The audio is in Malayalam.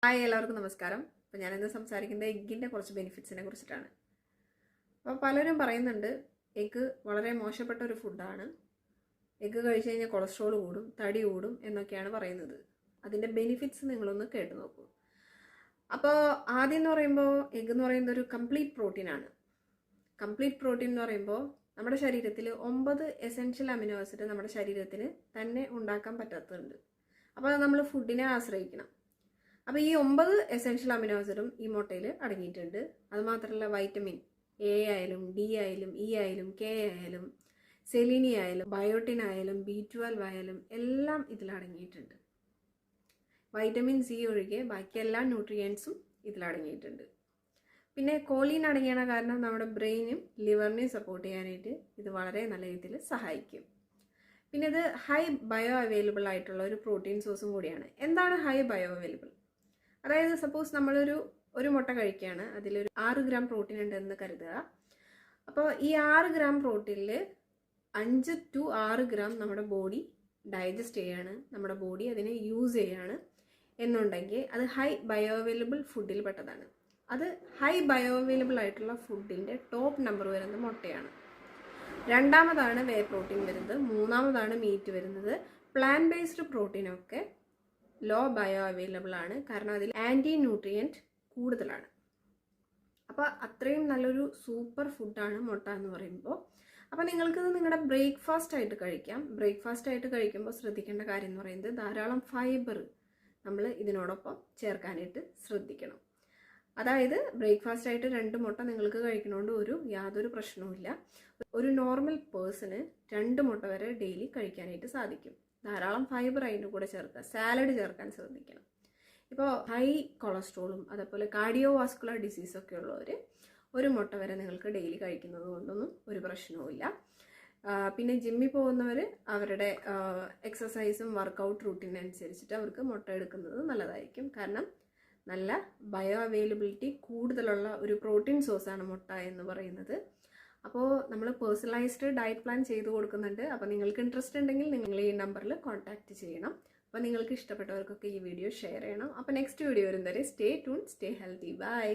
ഹായ്, എല്ലാവർക്കും നമസ്കാരം. അപ്പോൾ ഞാനിന്ന് സംസാരിക്കുന്നത് എഗ്ഗിൻ്റെ കുറച്ച് ബെനിഫിറ്റ്സിനെ കുറിച്ചിട്ടാണ്. അപ്പോൾ പലരും പറയുന്നുണ്ട് എഗ്ഗ് വളരെ മോശപ്പെട്ട ഒരു ഫുഡാണ്, എഗ്ഗ് കഴിച്ച് കഴിഞ്ഞാൽ കൊളസ്ട്രോൾ കൂടും, തടി കൂടും എന്നൊക്കെയാണ് പറയുന്നത്. അതിൻ്റെ ബെനിഫിറ്റ്സ് നിങ്ങളൊന്ന് കേട്ട് നോക്കൂ. അപ്പോൾ ആദ്യം എന്ന് പറയുമ്പോൾ എഗ്ഗ് എന്ന് പറയുന്നത് ഒരു കംപ്ലീറ്റ് പ്രോട്ടീനാണ്. കംപ്ലീറ്റ് പ്രോട്ടീൻ എന്ന് പറയുമ്പോൾ നമ്മുടെ ശരീരത്തിൽ 9 എസെൻഷ്യൽ അമിനോ ആസിഡ് നമ്മുടെ ശരീരത്തിന് തന്നെ ഉണ്ടാക്കാൻ പറ്റാത്തതുണ്ട്. അപ്പോൾ അത് നമ്മൾ ഫുഡിനെ ആശ്രയിക്കണം. അപ്പോൾ ഈ 9 എസെൻഷ്യൽ അമിനോ ആസിഡും ഈ മുട്ടയിൽ അടങ്ങിയിട്ടുണ്ട്. അതുമാത്രമല്ല വൈറ്റമിൻ എ ആയാലും ഡി ആയാലും ഇ ആയാലും കെ ആയാലും സെലിനി ആയാലും ബയോട്ടിൻ ആയാലും B12 ആയാലും എല്ലാം ഇതിൽ അടങ്ങിയിട്ടുണ്ട്. വൈറ്റമിൻ സി ഒഴികെ ബാക്കി എല്ലാ ന്യൂട്രിയൻസും ഇതിലടങ്ങിയിട്ടുണ്ട്. പിന്നെ കോളീൻ അടങ്ങിയാണ് കാരണം നമ്മുടെ ബ്രെയിനും ലിവറിനെയും സപ്പോർട്ട് ചെയ്യാനായിട്ട് ഇത് വളരെ നല്ല രീതിയിൽ സഹായിക്കും. പിന്നെ ഇത് ഹൈ ബയോ അവൈലബിൾ ആയിട്ടുള്ള ഒരു പ്രോട്ടീൻ സോഴ്സും കൂടിയാണ്. എന്താണ് ഹൈ ബയോ അവൈലബിൾ? അതായത് സപ്പോസ് നമ്മളൊരു മുട്ട കഴിക്കുകയാണ്, അതിലൊരു 6 ഗ്രാം പ്രോട്ടീൻ ഉണ്ടെന്ന് കരുതുക. അപ്പോൾ ഈ 6 ഗ്രാം പ്രോട്ടീനിൽ 5 to 6 ഗ്രാം നമ്മുടെ ബോഡി ഡൈജസ്റ്റ് ചെയ്യാണ്, നമ്മുടെ ബോഡി അതിനെ യൂസ് ചെയ്യാണ് എന്നുണ്ടെങ്കിൽ അത് ഹൈ ബയോ അവൈലബിൾ ഫുഡിൽ പെട്ടതാണ്. അത് ഹൈ ബയോ അവൈലബിൾ ആയിട്ടുള്ള ഫുഡിൻ്റെ ടോപ്പ് നമ്പർ വരുന്നത് മുട്ടയാണ്. രണ്ടാമതാണ് വേ പ്രോട്ടീൻ വരുന്നത്, മൂന്നാമതാണ് മീറ്റ് വരുന്നത്. പ്ലാന്റ് ബേസ്ഡ് പ്രോട്ടീനൊക്കെ ലോ ബയോ അവൈലബിൾ ആണ്, കാരണം അതിൽ ആൻറ്റി ന്യൂട്രിയൻറ്റ് കൂടുതലാണ്. അപ്പോൾ അത്രയും നല്ലൊരു സൂപ്പർ ഫുഡാണ് മുട്ട എന്ന് പറയുമ്പോൾ. അപ്പോൾ നിങ്ങൾക്കിത് നിങ്ങളുടെ ബ്രേക്ക്ഫാസ്റ്റ് ആയിട്ട് കഴിക്കാം. ബ്രേക്ക്ഫാസ്റ്റ് ആയിട്ട് കഴിക്കുമ്പോൾ ശ്രദ്ധിക്കേണ്ട കാര്യം എന്ന് പറയുന്നത് ധാരാളം ഫൈബർ നമ്മൾ ഇതിനോടൊപ്പം ചേർക്കാനായിട്ട് ശ്രദ്ധിക്കണം. അതായത് ബ്രേക്ക്ഫാസ്റ്റ് ആയിട്ട് 2 മുട്ട നിങ്ങൾക്ക് കഴിക്കണോണ്ട് യാതൊരു പ്രശ്നവുമില്ല. ഒരു നോർമൽ പേഴ്സണ് 2 മുട്ട വരെ ഡെയിലി കഴിക്കാനായിട്ട് സാധിക്കും. ധാരാളം ഫൈബർ അതിൻ്റെ കൂടെ ചേർക്കുക. സാലഡ് ചേർക്കാൻ ശ്രദ്ധിക്കണം. ഇപ്പോൾ ഹൈ കൊളസ്ട്രോളും അതേപോലെ കാർഡിയോ വാസ്കുലർ ഡിസീസൊക്കെ ഉള്ളവർ 1 മുട്ട വരെ നിങ്ങൾക്ക് ഡെയിലി കഴിക്കുന്നത് കൊണ്ടൊന്നും ഒരു പ്രശ്നവുമില്ല. പിന്നെ ജിമ്മിൽ പോകുന്നവർ അവരുടെ എക്സസൈസും വർക്കൗട്ട് റൂട്ടീനനുസരിച്ചിട്ട് അവർക്ക് മുട്ട എടുക്കുന്നത് നല്ലതായിരിക്കും. കാരണം നല്ല ബയോ അവൈലബിലിറ്റി കൂടുതലുള്ള ഒരു പ്രോട്ടീൻ സോഴ്സാണ് മുട്ട എന്ന് പറയുന്നത്. അപ്പോൾ നമ്മൾ പേഴ്സണലൈസ്ഡ് ഡയറ്റ് പ്ലാൻ ചെയ്ത് കൊടുക്കുന്നുണ്ട്. അപ്പോൾ നിങ്ങൾക്ക് ഇൻട്രസ്റ്റ് ഉണ്ടെങ്കിൽ നിങ്ങൾ ഈ നമ്പറിൽ കോൺടാക്റ്റ് ചെയ്യണം. അപ്പോൾ നിങ്ങൾക്ക് ഇഷ്ടപ്പെട്ടവർക്കൊക്കെ ഈ വീഡിയോ ഷെയർ ചെയ്യണം. അപ്പോൾ നെക്സ്റ്റ് വീഡിയോ വരും വരെ stay tune, stay healthy, by.